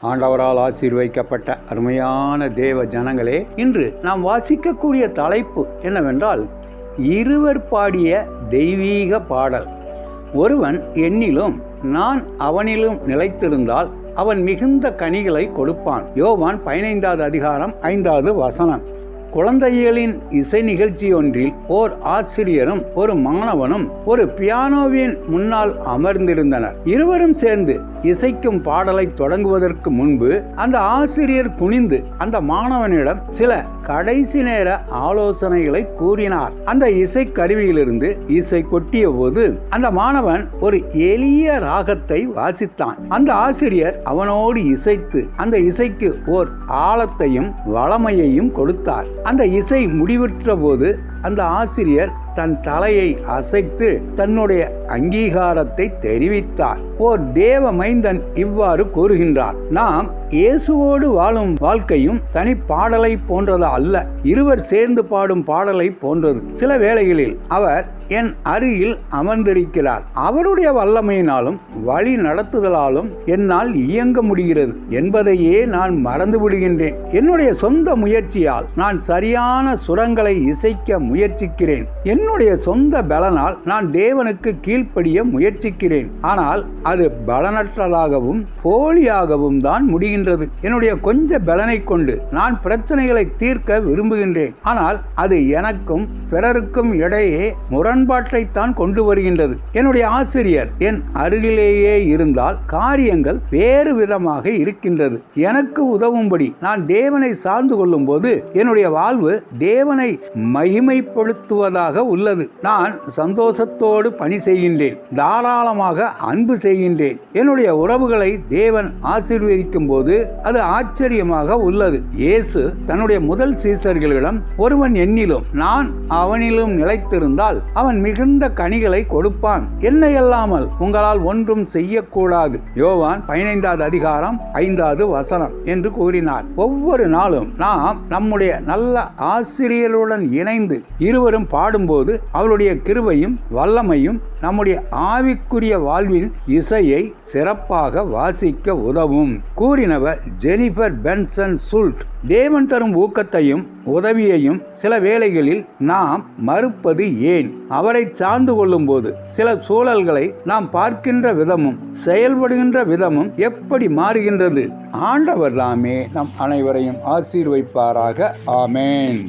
ஆண்டவரால் ஆசீர்வதிக்கப்பட்ட அருமையான தேவ ஜனங்களே, இன்று நாம் வாசிக்கக்கூடிய தலைப்பு என்னவென்றால், இருவர் பாடிய தெய்வீக பாடல். ஒருவன் என்னிலும் நான் அவனிலும் நிலைத்திருந்தால் அவன் மிகுந்த கனிகளை கொடுப்பான். யோவான் 15வது அதிகாரம் 5வது வசனம். குழந்தைகளின் இசை நிகழ்ச்சி ஒன்றில் ஓர் ஆசிரியரும் ஒரு மாணவனும் ஒரு பியானோவின் முன்னால் அமர்ந்திருந்தனர். இருவரும் சேர்ந்து இசைக்கும் பாடலை தொடங்குவதற்கு முன்பு அந்த ஆசிரியர் குனிந்து அந்த மாணவனிடம் சில கடைசி நேர ஆலோசனைகளை கூறினார். அந்த இசை கருவியிலிருந்து இசை கொட்டிய போது அந்த மாணவன் ஒரு எளிய ராகத்தை வாசித்தான். அந்த ஆசிரியர் அவனோடு இசைத்து அந்த இசைக்கு ஓர் ஆழத்தையும் வளமையையும் கொடுத்தார். அந்த இசை முடிவுற்ற போது அந்த ஆசிரியர் தன் தலையை அசைத்து தன்னுடைய அங்கீகாரத்தை தெரிவித்தார். ஓர் தேவ மைந்தன் இவ்வாறு கூறுகின்றார்: நாம் இயேசுவோடு வாழும் வாழ்க்கையும் தனி பாடலை போன்றது அல்ல, இருவர் சேர்ந்து பாடும் பாடலை போன்றது. சில வேளைகளில் அவர் என் அருகில் அமர்ந்திருக்கிறார். அவருடைய வல்லமையினாலும் வழி நடத்துதலாலும் என்னால் இயங்க முடிகிறது என்பதையே நான் மறந்து விடுகின்றேன். என்னுடைய சொந்த முயற்சியால் நான் சரியான சுரங்களை இசைக்க முயற்சிக்கிறேன். என்னுடைய சொந்த பலனால் நான் தேவனுக்கு கீழ்ப்படிய முயற்சிக்கிறேன். ஆனால் அது பலனற்றதாகவும் போலியாகவும் தான் முடிகின்றது. என்னுடைய கொஞ்ச பலனை கொண்டு நான் பிரச்சனைகளை தீர்க்க விரும்புகின்றேன். ஆனால் அது எனக்கும் பிறருக்கும் இடையே முரண்பாட்டை தான் கொண்டு வருகின்றது. என்னுடைய ஆசிரியர் என் அருகிலேயே இருந்தால் காரியங்கள் வேறு விதமாக இருக்கின்றது. எனக்கு உதவும்படி நான் தேவனை சார்ந்து கொள்ளும் போது என்னுடைய வாழ்வு தேவனை மகிமைப்படுத்துவதாக உள்ளது. நான் சந்தோஷத்தோடு பணி செய்கின்றேன், தாராளமாக அன்பு செய்கின்றேன். என்னுடைய உறவுகளை தேவன் ஆசீர்வதிக்கும் போது அது ஆச்சரியமாக உள்ளது. இயேசு தன்னுடைய முதல் சீசர்களிடம், ஒருவன் என்னிலும் நான் அவனிலும் நிலைத்திருந்தால் அவன் மிகுந்த கனிகளை கொடுப்பான். என்னை அல்லாமல் உங்களால் ஒன்றும் செய்யக்கூடாது. யோவான் 15வது அதிகாரம் 5வது வசனம் என்று கூறினார். ஒவ்வொரு நாளும் நாம் நம்முடைய நல்ல ஆசிரியருடன் இணைந்து இருவரும் பாடும்போது அவருடைய கிருபையும் வல்லமையும் நம்முடைய ஆவிக்குரிய வாழ்வின் இசையை சிறப்பாக வாசிக்க உதவும். கூறினவர் ஜெனிஃபர் பென்சன் சுல்ட். தேவன் தரும் ஊக்கத்தையும் உதவியையும் சில வேளைகளில் நாம் மறுப்பது ஏன்? அவரை சார்ந்து கொள்ளும் போது சில சூழல்களை நாம் பார்க்கின்ற விதமும் செயல்படுகின்ற விதமும் எப்படி மாறுகின்றது? ஆண்டவர் தாமே நம் அனைவரையும் ஆசீர்வதிப்பாராக. ஆமேன்.